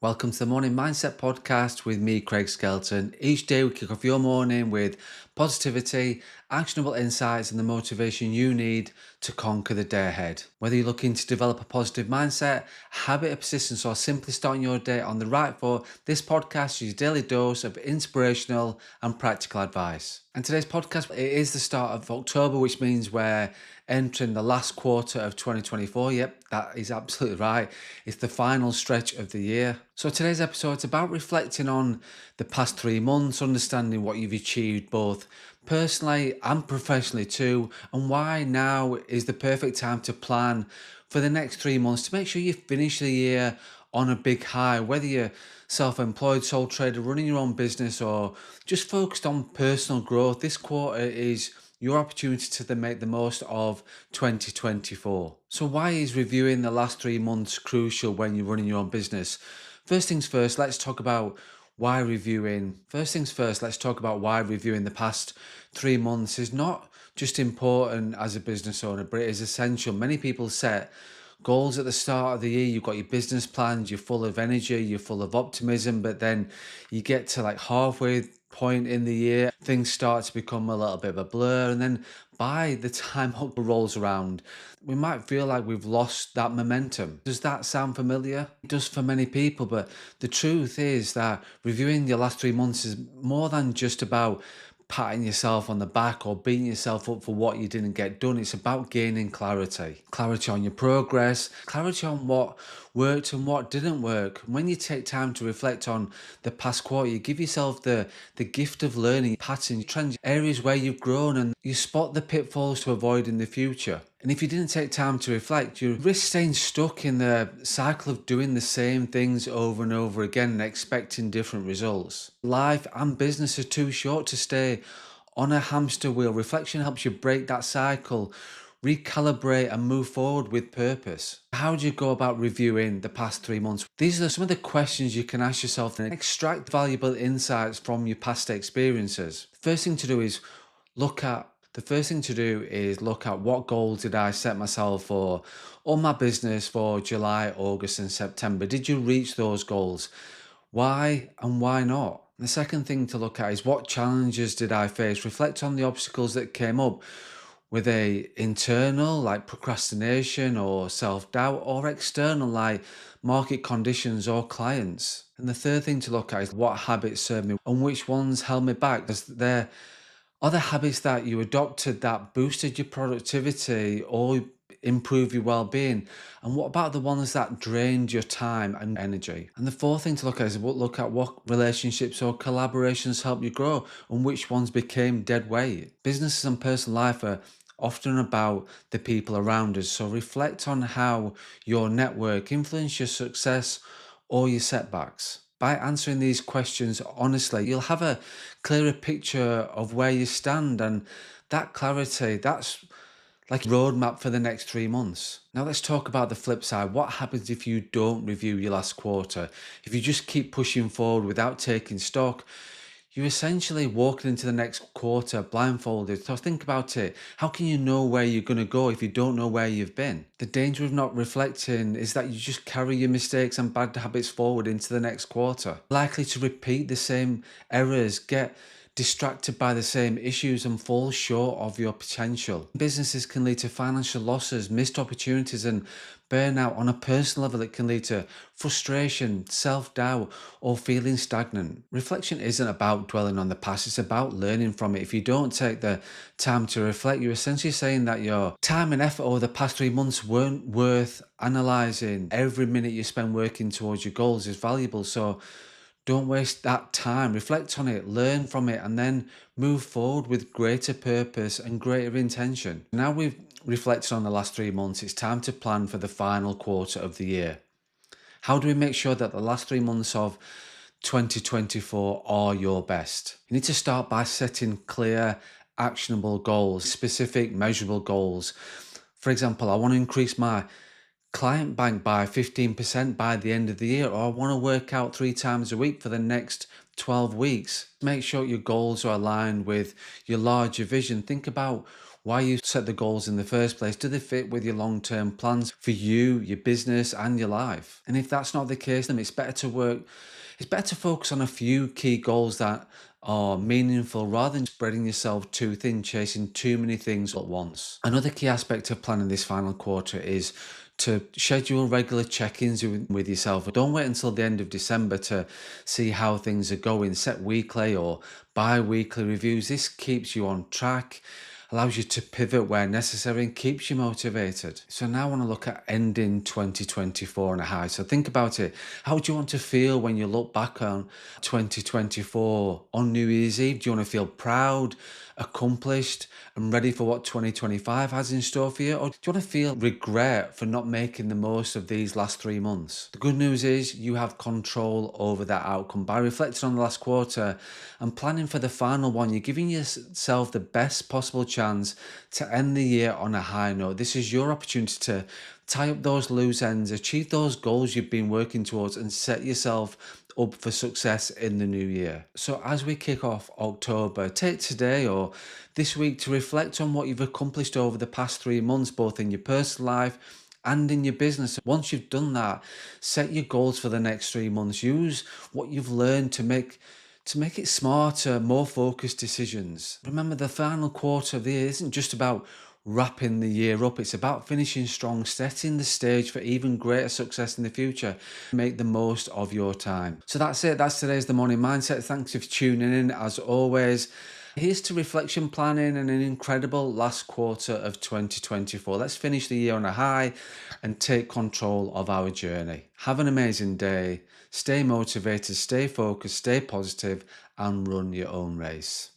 Welcome to the Morning Mindset Podcast with me, Craig Skelton. Each day we kick off your morning with positivity, actionable insights, and the motivation you need to conquer the day ahead. Whether you're looking to develop a positive mindset, a habit of persistence, or simply starting your day on the right foot, this podcast is your daily dose of inspirational and practical advice. And today's podcast, it is the start of October, which means we're entering the last quarter of 2024. Yep, that is absolutely right. It's the final stretch of the year. So today's episode is about reflecting on the past 3 months, understanding what you've achieved both personally and professionally too, and why now is the perfect time to plan for the next 3 months to make sure you finish the year on a big high, whether you're self-employed, sole trader, running your own business, or just focused on personal growth. This quarter is your opportunity to then make the most of 2024. So why is reviewing the last 3 months crucial when you're running your own business? First things first, let's talk about why reviewing. First things first, let's talk about why reviewing the past 3 months is not just important as a business owner, but it is essential. Many people set goals at the start of the year. You've got your business plans, you're full of energy, you're full of optimism, but then you get to like halfway point in the year, things start to become a little bit of a blur, and then by the time October rolls around, we might feel like we've lost that momentum. Does that sound familiar? It does for many people, but the truth is that reviewing your last 3 months is more than just about patting yourself on the back or beating yourself up for what you didn't get done. It's about gaining clarity on your progress, clarity on what worked and what didn't work. When you take time to reflect on the past quarter, you give yourself the gift of learning patterns, trends, areas where you've grown, and you spot the pitfalls to avoid in the future. And if you didn't take time to reflect, you risk staying stuck in the cycle of doing the same things over and over again and expecting different results. Life and business are too short to stay on a hamster wheel. Reflection helps you break that cycle, recalibrate, and move forward with purpose. How do you go about reviewing the past 3 months? These are some of the questions you can ask yourself and extract valuable insights from your past experiences. The first thing to do is look at what goals did I set myself for or my business for July, August, and September. Did you reach those goals? Why and why not? The second thing to look at is what challenges did I face? Reflect on the obstacles that came up. Were they internal, like procrastination or self-doubt, or external, like market conditions or clients? And the third thing to look at is what habits served me and which ones held me back. Because there are the habits that you adopted that boosted your productivity or improve your well-being, and what about the ones that drained your time and energy? And the fourth thing to look at is look at what relationships or collaborations help you grow and which ones became dead weight. Businesses and personal life are often about the people around us, so reflect on how your network influenced your success or your setbacks. By answering these questions honestly, you'll have a clearer picture of where you stand, and that clarity, that's like a roadmap for the next 3 months. Now let's talk about the flip side. What happens if you don't review your last quarter? If you just keep pushing forward without taking stock, you're essentially walking into the next quarter blindfolded. So think about it. How can you know where you're going to go if you don't know where you've been? The danger of not reflecting is that you just carry your mistakes and bad habits forward into the next quarter. Likely to repeat the same errors, get distracted by the same issues, and fall short of your potential. Businesses can lead to financial losses, missed opportunities, and burnout. On a personal level, it can lead to frustration, self-doubt, or feeling stagnant. Reflection isn't about dwelling on the past, it's about learning from it. If you don't take the time to reflect, you're essentially saying that your time and effort over the past 3 months weren't worth analysing. Every minute you spend working towards your goals is valuable, so don't waste that time. Reflect on it, learn from it, and then move forward with greater purpose and greater intention. Now we've reflected on the last 3 months, it's time to plan for the final quarter of the year. How do we make sure that the last 3 months of 2024 are your best? You need to start by setting clear, actionable goals, specific, measurable goals. For example, I want to increase my client bank by 15% by the end of the year, or I want to work out 3 times a week for the next 12 weeks. Make sure your goals are aligned with your larger vision. Think about why you set the goals in the first place. Do they fit with your long-term plans for you, your business, and your life? And if that's not the case, then it's better to focus on a few key goals that are meaningful rather than spreading yourself too thin, chasing too many things at once. Another key aspect of planning this final quarter is to schedule regular check-ins with yourself. Don't wait until the end of December to see how things are going. Set weekly or bi-weekly reviews. This keeps you on track, allows you to pivot where necessary, and keeps you motivated. So now I want to look at ending 2024 on a high. So think about it. How do you want to feel when you look back on 2024 on New Year's Eve? Do you want to feel proud, accomplished, and ready for what 2025 has in store for you? Or do you want to feel regret for not making the most of these last 3 months? The good news is you have control over that outcome. By reflecting on the last quarter and planning for the final one, you're giving yourself the best possible chance to end the year on a high note. This is your opportunity to tie up those loose ends, achieve those goals you've been working towards, and set yourself up for success in the new year. So as we kick off October, take today or this week to reflect on what you've accomplished over the past 3 months, both in your personal life and in your business. Once you've done that, set your goals for the next 3 months. Use what you've learned to make it smarter, more focused decisions. Remember, the final quarter of the year isn't just about wrapping the year up. It's about finishing strong, setting the stage for even greater success in the future. Make the most of your time. So that's it. That's today's The Morning Mindset. Thanks for tuning in. As always, here's to reflection planning and an incredible last quarter of 2024. Let's finish the year on a high and take control of our journey. Have an amazing day. Stay motivated, stay focused, stay positive, and run your own race.